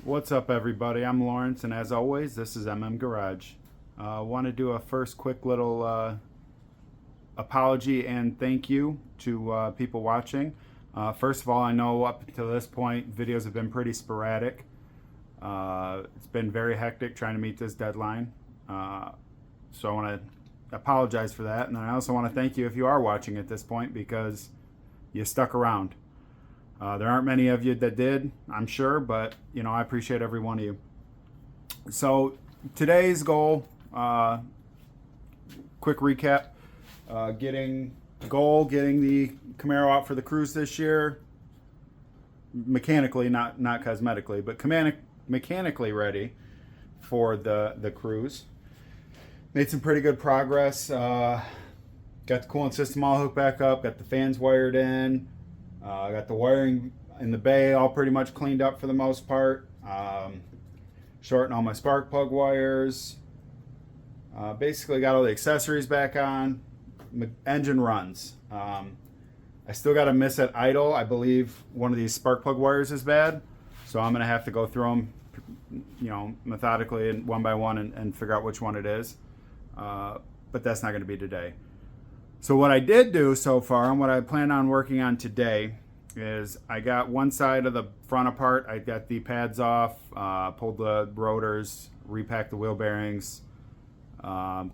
What's up, everybody? I'm Lawrence, and as always, this is Garage. I want to do a first quick little apology and thank you to people watching. First of all, I know up to this point, videos have been pretty sporadic. It's been very hectic trying to meet this deadline. So I want to apologize for that, and then I also want to thank you if you are watching at this point because you stuck around. There aren't many of you that did, I'm sure, but you know, I appreciate every one of you. So today's goal, quick recap, getting the Camaro out for the cruise this year, mechanically, not cosmetically, but mechanically ready for the cruise. Made some pretty good progress. Got the coolant system all hooked back up, got the fans wired in. I got the wiring in the bay all pretty much cleaned up for the most part. Shortened all my spark plug wires. Basically got all the accessories back on. Engine runs. I still got a miss at idle. I believe one of these spark plug wires is bad. So I'm going to have to go through them, you know, methodically and one by one and figure out which one it is. But that's not going to be today. So what I did do so far and what I plan on working on today is I got one side of the front apart. I got the pads off, pulled the rotors, repacked the wheel bearings,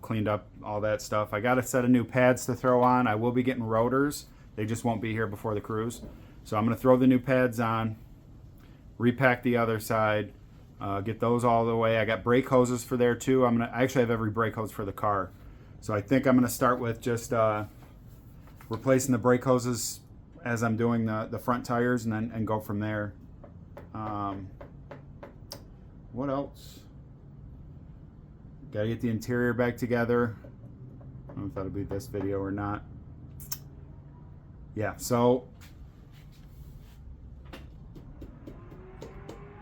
cleaned up all that stuff. I got a set of new pads to throw on. I will be getting rotors. They just won't be here before the cruise. So I'm going to throw the new pads on, repack the other side, get those all the way. I got brake hoses for there too. I actually have every brake hose for the car. So I think I'm going to start with just replacing the brake hoses as I'm doing the front tires and go from there. What else? Got to get the interior back together. I don't know if that'll be this video or not. Yeah, so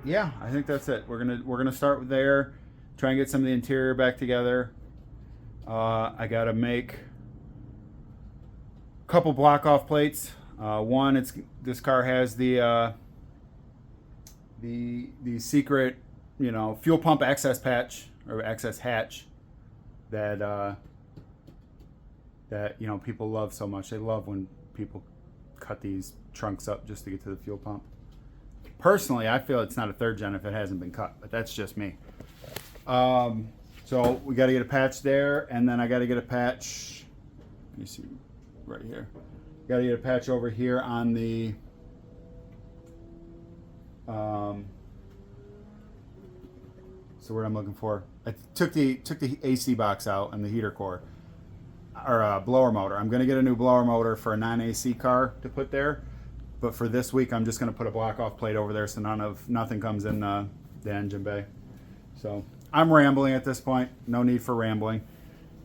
yeah, I think that's it. We're gonna start there, try and get some of the interior back together. I gotta make a couple block off plates. One, this car has the secret, you know, fuel pump access patch or access hatch that you know, people love so much. They love when people cut these trunks up just to get to the fuel pump. Personally, I feel it's not a third gen if it hasn't been cut, but that's just me. So we got to get a patch there, and then I got to get a patch. Let me see, right here. Got to get a patch over here on the so what I'm looking for. I took the AC box out and the heater core or blower motor. I'm going to get a new blower motor for a non-AC car to put there, but for this week I'm just going to put a block off plate over there so nothing comes in the engine bay. So I'm rambling at this point. No need for rambling.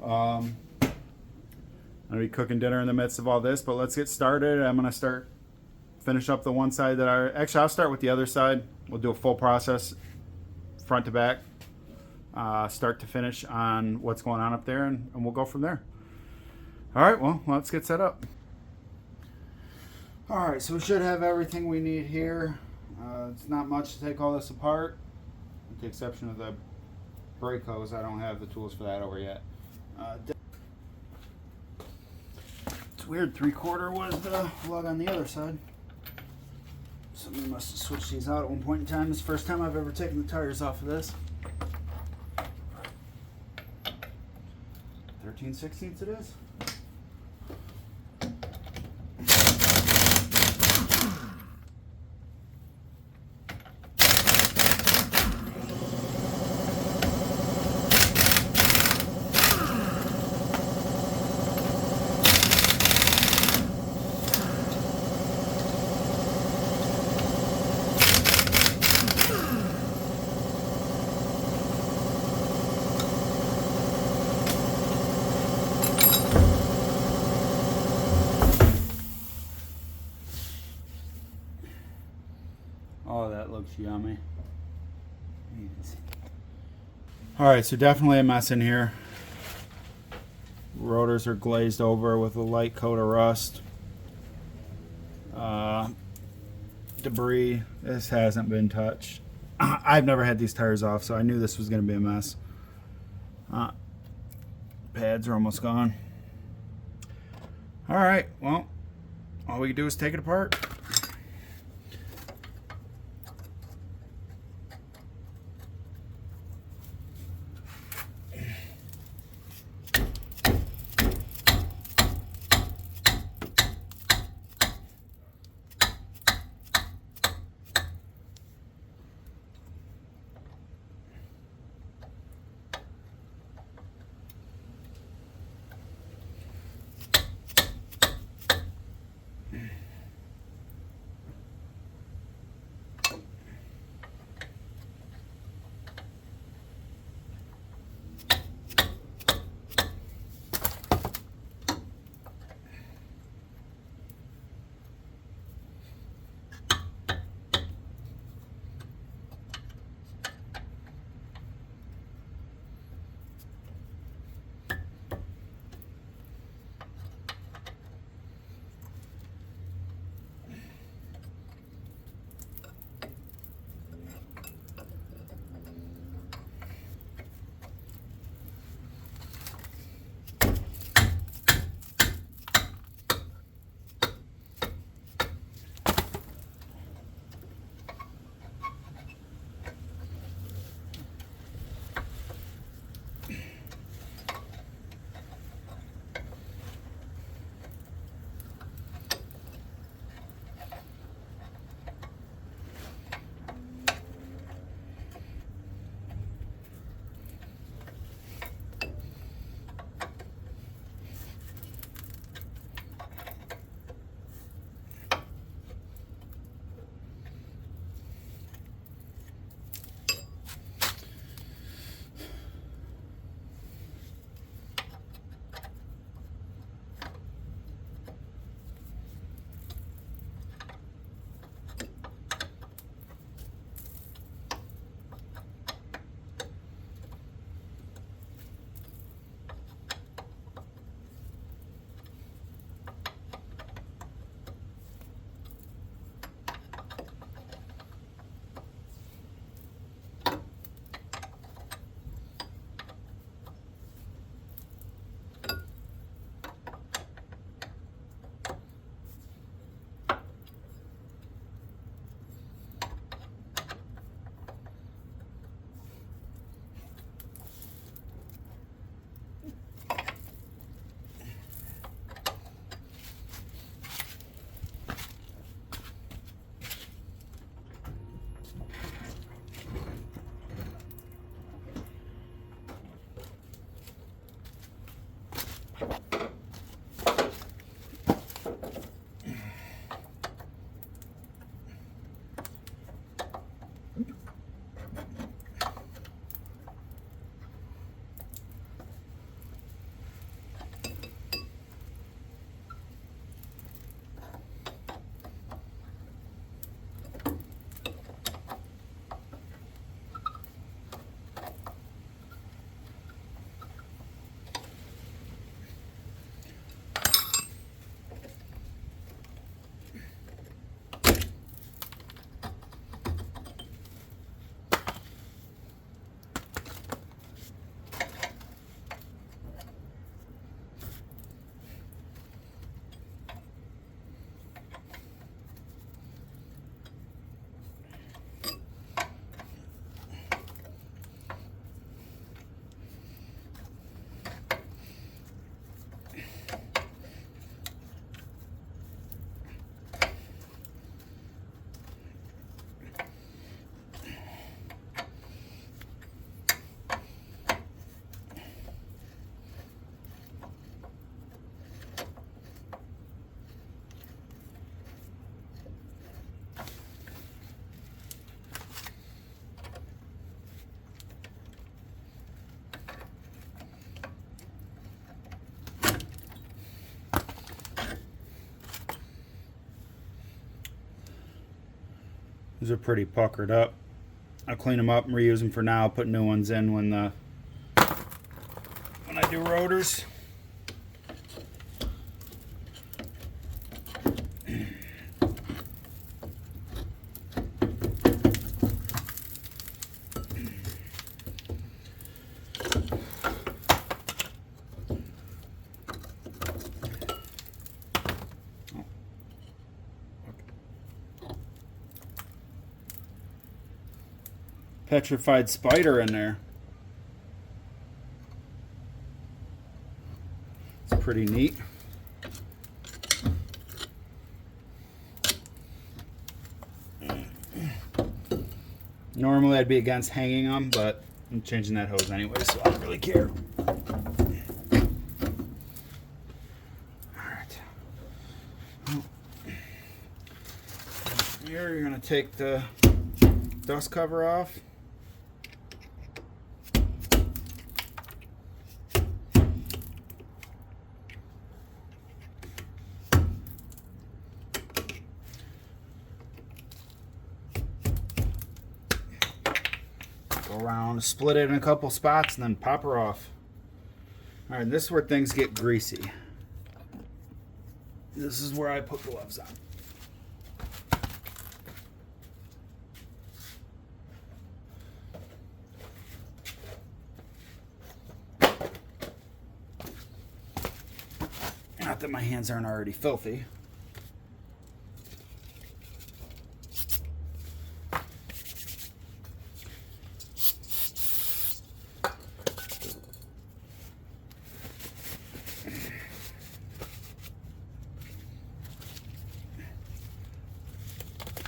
I'm going to be cooking dinner in the midst of all this, but let's get started. I'm going to finish up the one side that actually I'll start with the other side. We'll do a full process, front to back, start to finish on what's going on up there, and we'll go from there. All right, well, let's get set up. All right, so we should have everything we need here. It's not much to take all this apart, with the exception of the brake hose. I don't have the tools for that over yet. It's weird, 3/4 was the lug on the other side. Somebody must have switched these out at one point in time. It's the first time I've ever taken the tires off of this. 13/16 it is. Oh, that looks yummy. Alright, so definitely a mess in here. Rotors are glazed over with a light coat of rust. Debris. This hasn't been touched. I've never had these tires off, so I knew this was going to be a mess. Pads are almost gone. All right, well, all we can do is take it apart. These are pretty puckered up. I'll clean them up and reuse them for now. Put new ones in when I do rotors. petrified spider in there. It's pretty neat. Normally I'd be against hanging them, but I'm changing that hose anyway, so I don't really care. Alright. Here you're going to take the dust cover off. Go around, split it in a couple spots, and then pop her off. All right, this is where things get greasy. This is where I put gloves on. Not that my hands aren't already filthy.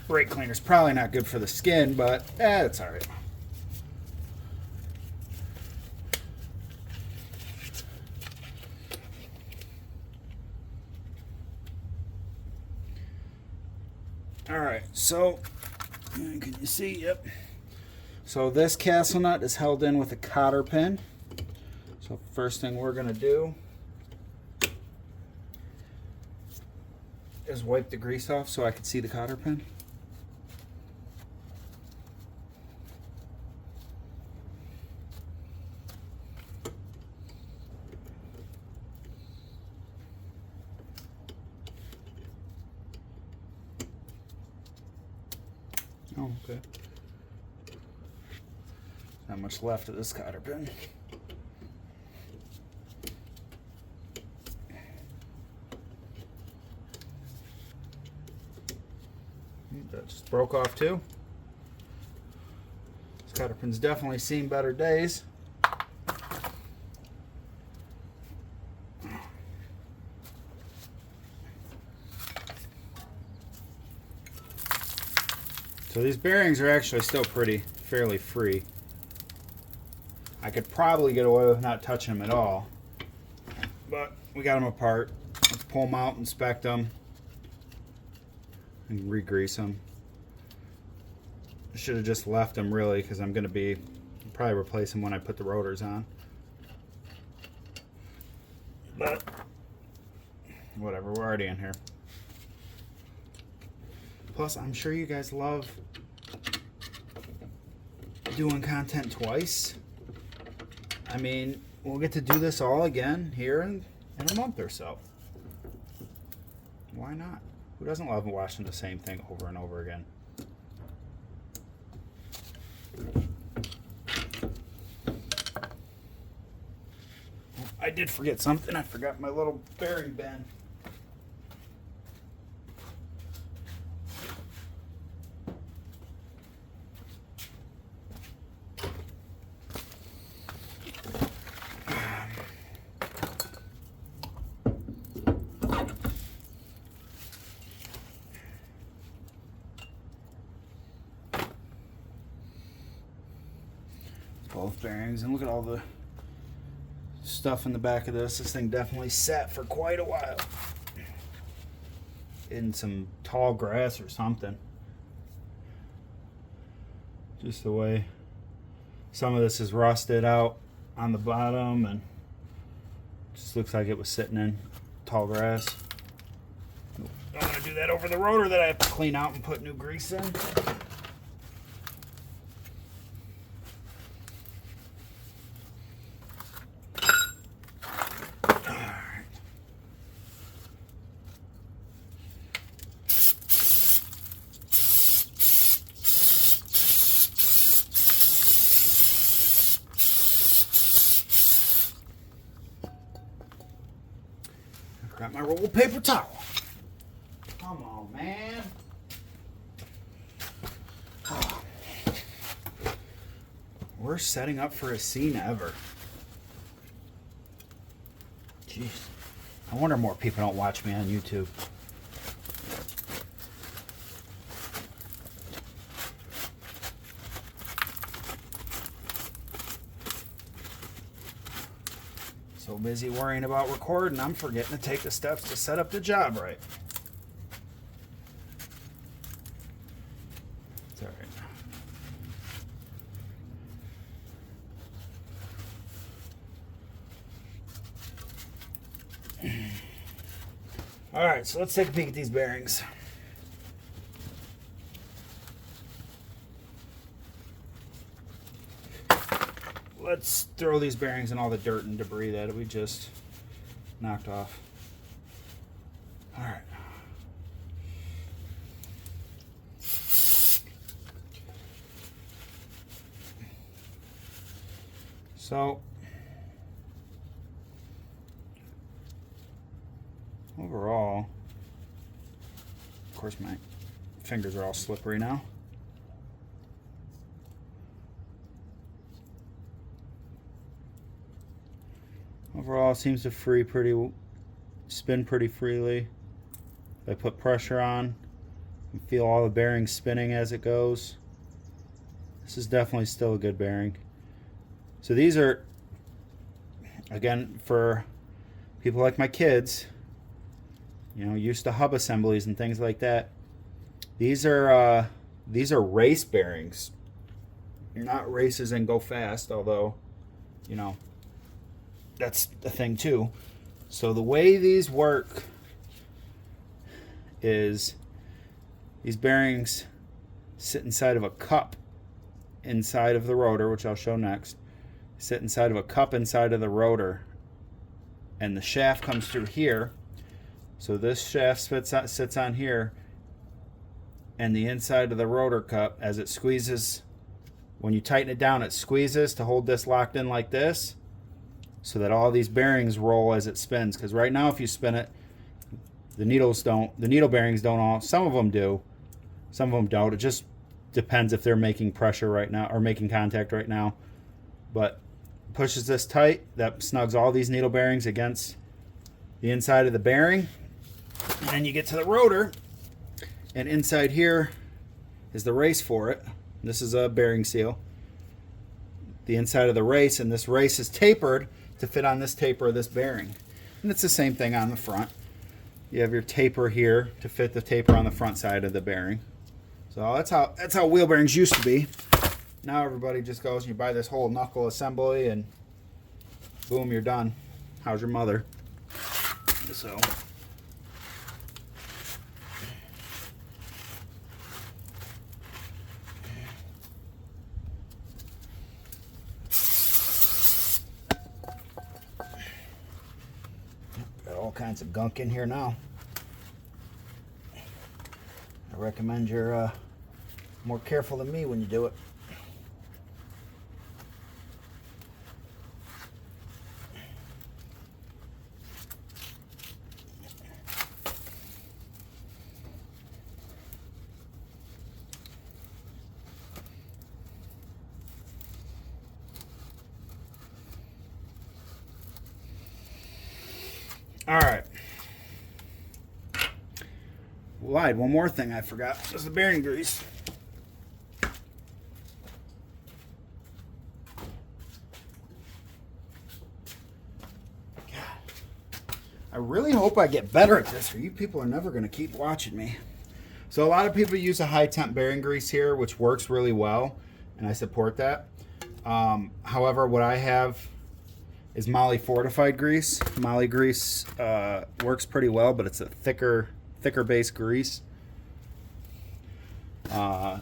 Brake cleaner's probably not good for the skin, but it's all right. All right, so can you see? Yep. So this castle nut is held in with a cotter pin. So first thing we're gonna do is wipe the grease off so I can see the cotter pin. Oh, okay. Not much left of this cotter pin. That just broke off too. This cotter pin's definitely seen better days. So these bearings are actually still fairly free. I could probably get away with not touching them at all, but we got them apart. Let's pull them out, inspect them, and re-grease them. I should have just left them really, because I'm going to probably replace them when I put the rotors on. But whatever, we're already in here. Plus, I'm sure you guys love doing content twice. I mean, we'll get to do this all again here in a month or so. Why not? Who doesn't love watching the same thing over and over again? I did forget something. I forgot my little bearing bend. Both bearings, and look at all the stuff in the back of this. This thing definitely sat for quite a while in some tall grass or something. Just the way some of this is rusted out on the bottom, and just looks like it was sitting in tall grass. Don't want to do that over the rotor that I have to clean out and put new grease in. Got my roll of paper towel. Come on, man. Worst setting up for a scene ever. Jeez. I wonder more people don't watch me on YouTube. So busy worrying about recording, I'm forgetting to take the steps to set up the job right. It's all right. All right, so let's take a peek at these bearings. Let's throw these bearings in all the dirt and debris that we just knocked off. All right. So, overall, of course my fingers are all slippery now. Overall, it seems to spin pretty freely. If I put pressure on, you feel all the bearings spinning as it goes. This is definitely still a good bearing. So these are, again, for people like my kids, you know, used to hub assemblies and things like that. These are race bearings, not races and go fast, although, you know, that's the thing too. So the way these work is these bearings sit inside of a cup inside of the rotor, which I'll show next. Sit inside of a cup inside of the rotor, and the shaft comes through here. So this shaft sits on here, and the inside of the rotor cup, as it squeezes, when you tighten it down, it squeezes to hold this locked in like this, so that all these bearings roll as it spins. Because right now, if you spin it, the needle bearings don't all. Some of them do, some of them don't. It just depends if they're making pressure right now or making contact right now. But pushes this tight, that snugs all these needle bearings against the inside of the bearing. And then you get to the rotor, and inside here is the race for it. This is a bearing seal. The inside of the race, and this race is tapered to fit on this taper of this bearing. And it's the same thing on the front. You have your taper here to fit the taper on the front side of the bearing. So that's how wheel bearings used to be. Now everybody just goes and you buy this whole knuckle assembly and boom, you're done. How's your mother? So got all kinds of gunk in here now. I recommend you're more careful than me when you do it. All right. Lied. One more thing I forgot was the bearing grease. God. I really hope I get better at this, or you people are never going to keep watching me. So a lot of people use a high temp bearing grease here, which works really well, and I support that. However, what I have is Moly fortified grease. Moly grease works pretty well, but it's a thicker base grease. So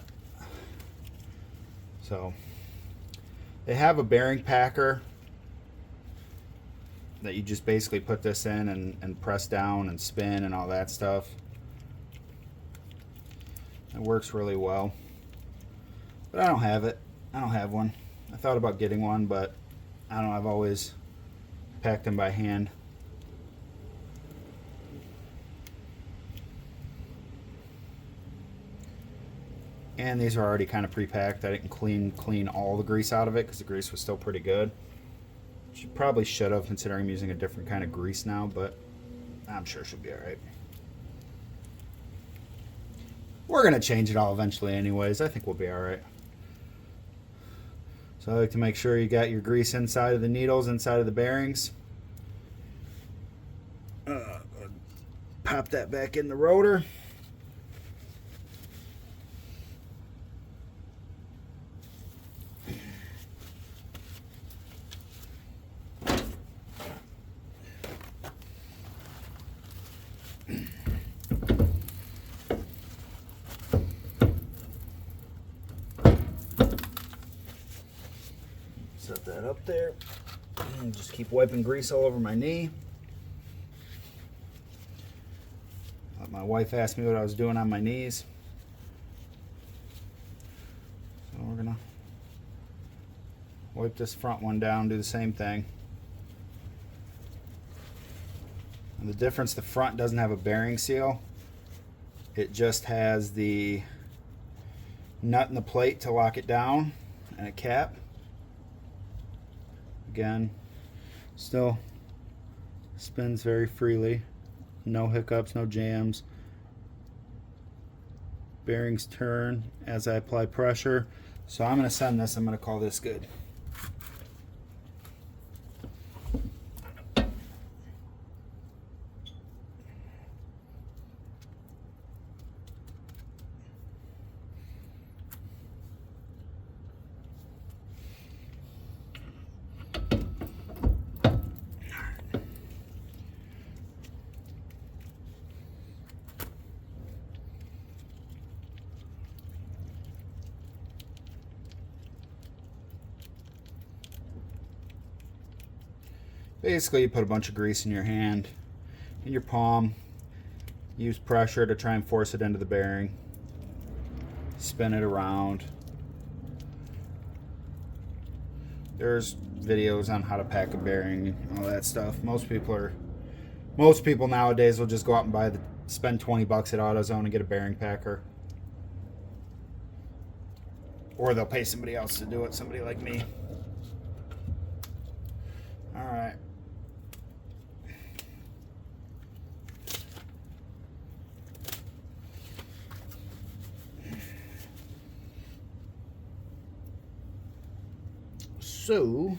they have a bearing packer that you just basically put this in and press down and spin and all that stuff. It works really well, but I don't have it. I don't have one. I thought about getting one, but I don't know, I've always packed them by hand. And these are already kind of pre-packed. I didn't clean all the grease out of it because the grease was still pretty good. Probably should have, considering I'm using a different kind of grease now, but I'm sure she'll be all right. We're going to change it all eventually anyways. I think we'll be all right. So I like to make sure you got your grease inside of the needles, inside of the bearings. Pop that back in the rotor. Set that up there. And just keep wiping grease all over my knee. My wife asked me what I was doing on my knees. So we're gonna wipe this front one down, do the same thing. And the difference, the front doesn't have a bearing seal. It just has the nut and the plate to lock it down and a cap. Again, still spins very freely. No hiccups, no jams. Bearings turn as I apply pressure. So I'm going to send this, I'm going to call this good. Basically, you put a bunch of grease in your hand, in your palm, use pressure to try and force it into the bearing, spin it around. There's videos on how to pack a bearing and all that stuff. Most people nowadays will just go out and spend 20 bucks at AutoZone and get a bearing packer. Or they'll pay somebody else to do it, somebody like me. All right. So,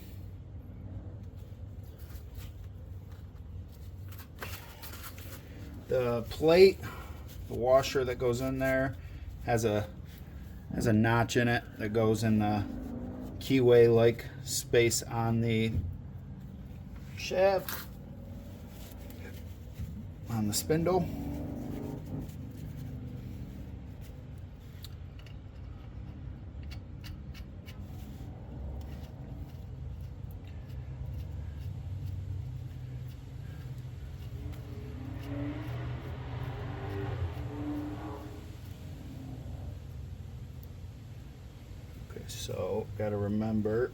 the plate, the washer that goes in there has a notch in it that goes in the keyway like space on the shaft, on the spindle. So, got to remember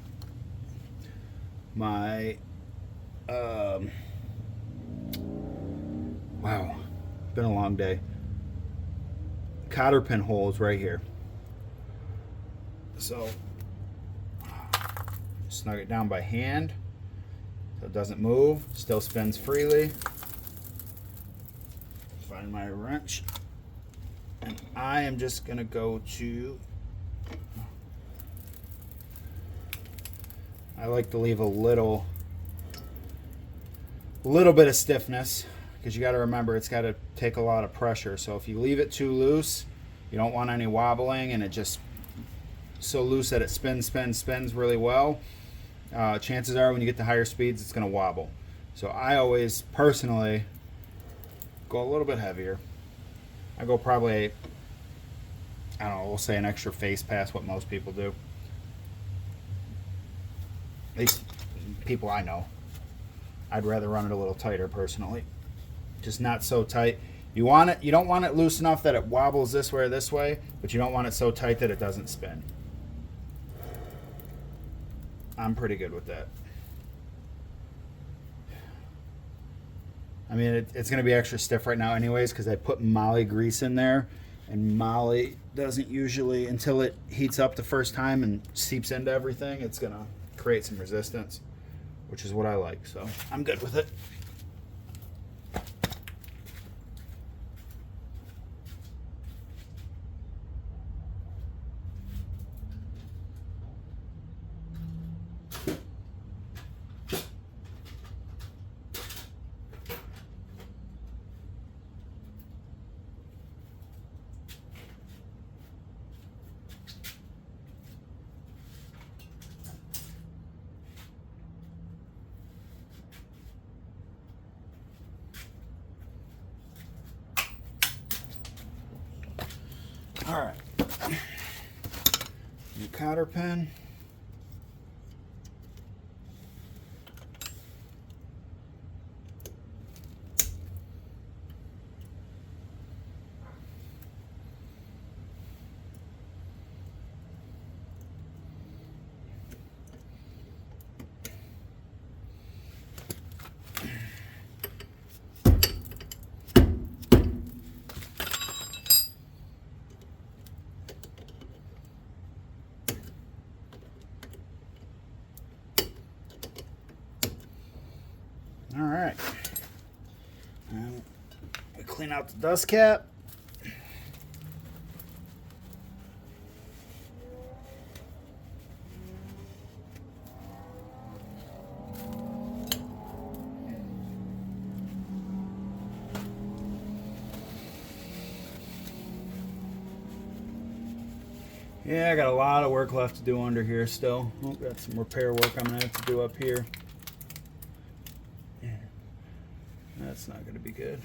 my, wow, been a long day. Cotter pin hole is right here. So, snug it down by hand so it doesn't move, still spins freely. Find my wrench. And I am just going to go to, I like to leave a little bit of stiffness because you got to remember it's got to take a lot of pressure. So if you leave it too loose, you don't want any wobbling, and it just so loose that it spins really well. Chances are when you get to higher speeds, it's going to wobble. So I always personally go a little bit heavier. I go probably, I don't know, we'll say an extra face past what most people do. At least people I know. I'd rather run it a little tighter personally. Just not so tight. You don't want it loose enough that it wobbles this way or this way, but you don't want it so tight that it doesn't spin. I'm pretty good with that. I mean, it's going to be extra stiff right now anyways because I put Molly grease in there And Molly doesn't usually, until it heats up the first time and seeps into everything, it's gonna create some resistance, which is what I like, so I'm good with it. All right, new cotter pin. All right, and we clean out the dust cap. Yeah, I got a lot of work left to do under here still. Oh, got some repair work I'm gonna have to do up here. That's not gonna be good.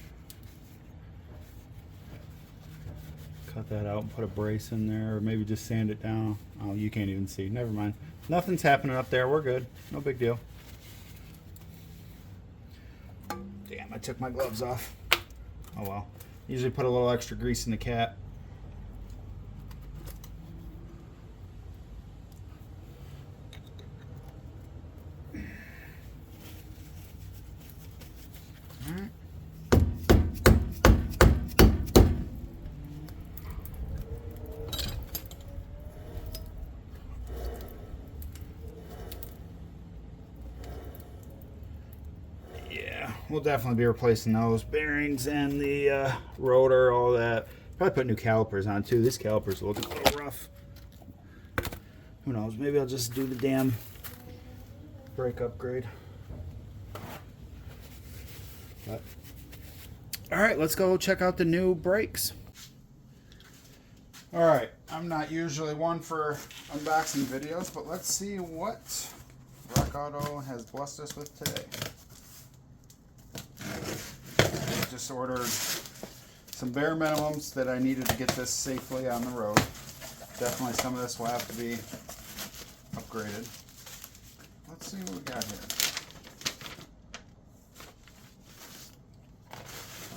Cut that out and put a brace in there, or maybe just sand it down. Oh, you can't even see. Never mind. Nothing's happening up there. We're good. No big deal. Damn, I took my gloves off. Oh well. Usually put a little extra grease in the cap. We'll definitely be replacing those bearings and the rotor, all that. Probably put new calipers on too. These calipers are looking a little rough. Who knows? Maybe I'll just do the damn brake upgrade. But, all right, let's go check out the new brakes. All right, I'm not usually one for unboxing videos, but let's see what Rock Auto has blessed us with today. Just ordered some bare minimums that I needed to get this safely on the road. Definitely some of this will have to be upgraded. Let's see what we got here.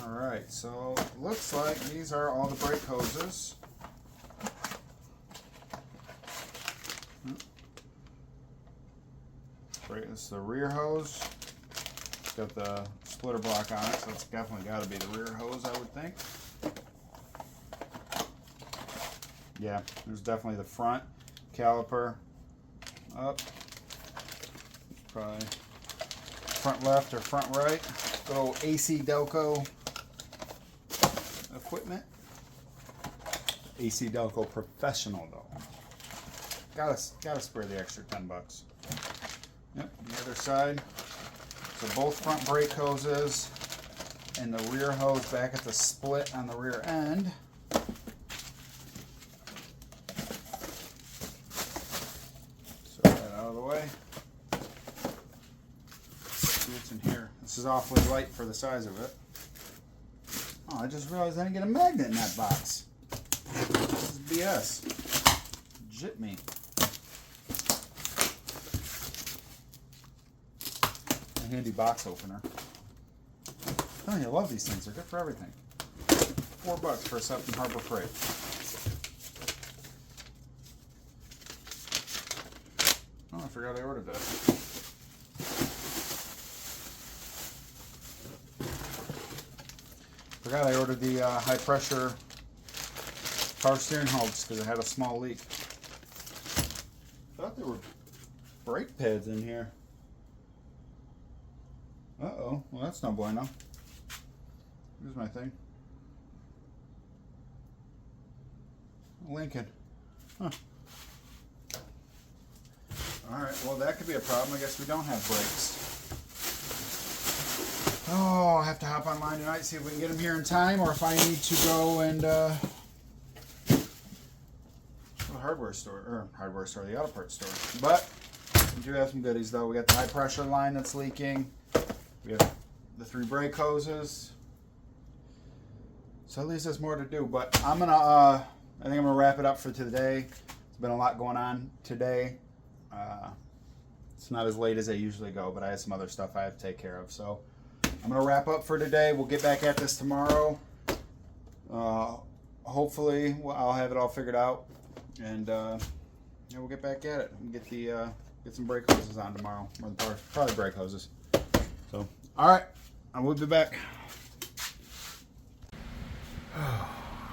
Alright, so it looks like these are all the brake hoses. Right, this is the rear hose. It's got the splitter block on it, so it's definitely got to be the rear hose, I would think. Yeah, there's definitely the front caliper up. Probably front left or front right. Good old AC Delco equipment. AC Delco Professional though. Gotta spare the extra $10. Yep, the other side. So both front brake hoses and the rear hose back at the split on the rear end. So that out of the way. See what's in here. This is awfully light for the size of it. Oh, I just realized I didn't get a magnet in that box. This is BS. Jit me. A handy box opener. Oh, you love these things. They're good for everything. $4 for a set from Harbor Freight. Oh, I forgot I ordered that. Forgot I ordered the high pressure Power steering helps because it had a small leak. Thought there were brake pads in here. Uh-oh. Well, that's not bueno. Here's my thing. Lincoln. Huh. Alright, well that could be a problem. I guess we don't have brakes. Oh, I'll have to hop online tonight, see if we can get them here in time, or if I need to go and the hardware store, the auto parts store. But we do have some goodies though. We got the high pressure line that's leaking. We have the 3 brake hoses. So at least there's more to do. But I'm gonna, I think I'm gonna wrap it up for today. There's been a lot going on today. It's not as late as I usually go, but I have some other stuff I have to take care of. So I'm gonna wrap up for today. We'll get back at this tomorrow. Hopefully I'll have it all figured out, and yeah, we'll get back at it and get the get some brake hoses on tomorrow, or probably brake hoses. So all right, I will be back.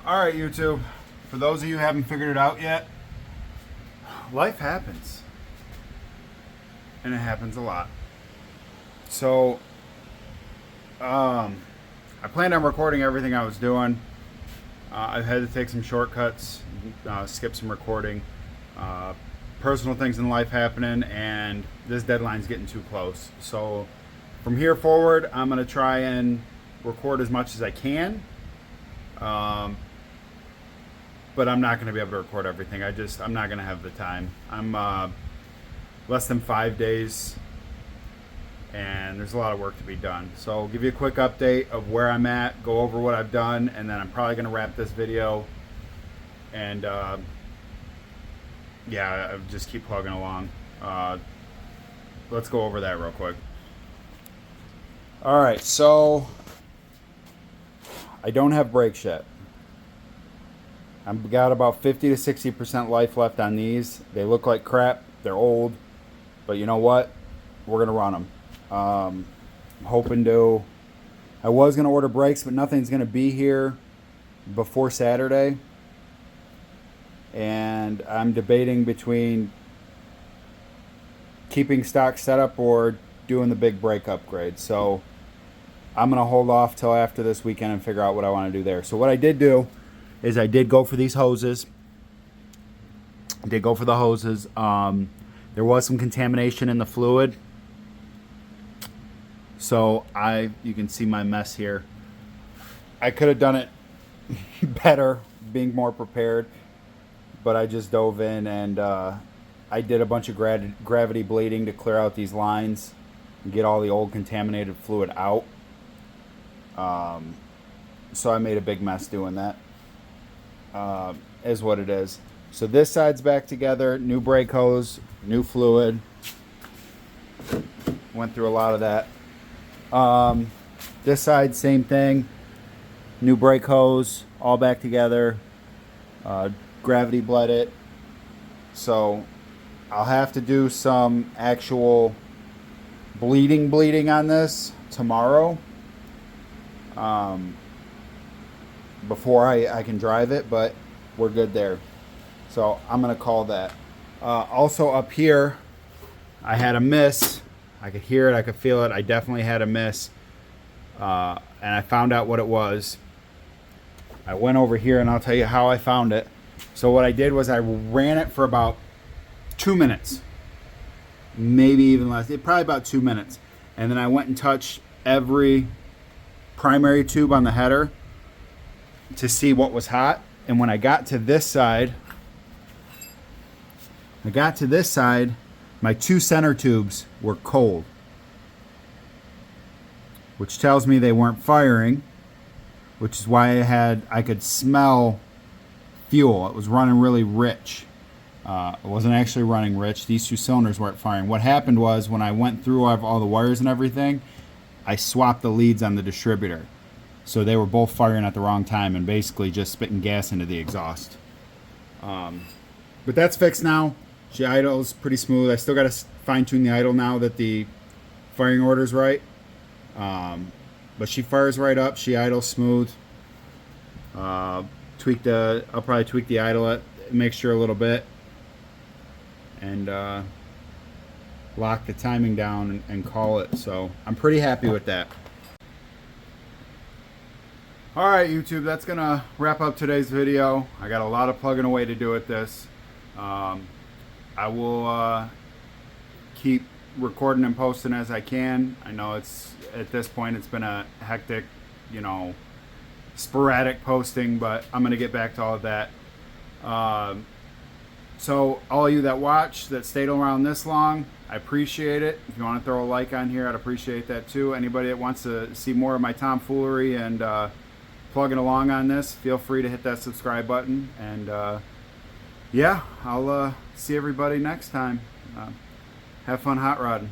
All right, YouTube. For those of you who haven't figured it out yet, life happens, and it happens a lot. So I planned on recording everything I was doing. I've had to take some shortcuts, skip some recording, personal things in life happening, and this deadline's getting too close. So from here forward, I'm going to try and record as much as I can, but I'm not going to be able to record everything. I'm not going to have the time. I'm less than 5 days, and there's a lot of work to be done. So I'll give you a quick update of where I'm at, go over what I've done, and then I'm probably going to wrap this video, and yeah, I'll just keep plugging along. Let's go over that real quick. Alright, so I don't have brakes yet. I've got about 50 to 60% life left on these. They look like crap, they're old, but you know what? We're going to run them. Hoping to, I was going to order brakes, but nothing's going to be here before Saturday. And I'm debating between keeping stock setup or doing the big brake upgrade. So I'm going to hold off till after this weekend and figure out what I want to do there. So what I did do is I did go for these hoses. I did go for the hoses. There was some contamination in the fluid. So you can see my mess here. I could have done it better, being more prepared, but I just dove in and I did a bunch of gravity bleeding to clear out these lines and get all the old contaminated fluid out. So I made a big mess doing that. Is what it is. So this side's back together, new brake hose, new fluid. Went through a lot of that. This side, same thing. New brake hose, all back together. Gravity bled it. So I'll have to do some actual bleeding on this tomorrow. Before I can drive it, but we're good there. So I'm going to call that. Also up here, I had a miss. I could hear it, I could feel it. I definitely had a miss. And I found out what it was. I went over here and I'll tell you how I found it. So what I did was I ran it for about 2 minutes. Maybe even less. Probably about 2 minutes. And then I went and touched every primary tube on the header to see what was hot. And when I got to this side, my 2 center tubes were cold, which tells me they weren't firing, which is why I could smell fuel. It was running really rich. It wasn't actually running rich. These 2 cylinders weren't firing. What happened was when I went through all the wires and everything, I swapped the leads on the distributor. So they were both firing at the wrong time and basically just spitting gas into the exhaust. But that's fixed now. She idles pretty smooth. I still got to fine tune the idle now that the firing order's right. But she fires right up. She idles smooth. I'll probably tweak the idler mixture a little bit, and lock the timing down and call it. So I'm pretty happy with that. Alright YouTube, that's gonna wrap up today's video. I got a lot of plugging away to do with this. I will keep recording and posting as I can. I know it's at this point it's been a hectic, you know, sporadic posting, but I'm gonna get back to all of that. So all of you that watched, that stayed around this long, I appreciate it. If you want to throw a like on here, I'd appreciate that too. Anybody that wants to see more of my tomfoolery and plugging along on this, feel free to hit that subscribe button. And yeah, I'll see everybody next time. Have fun hot rodding.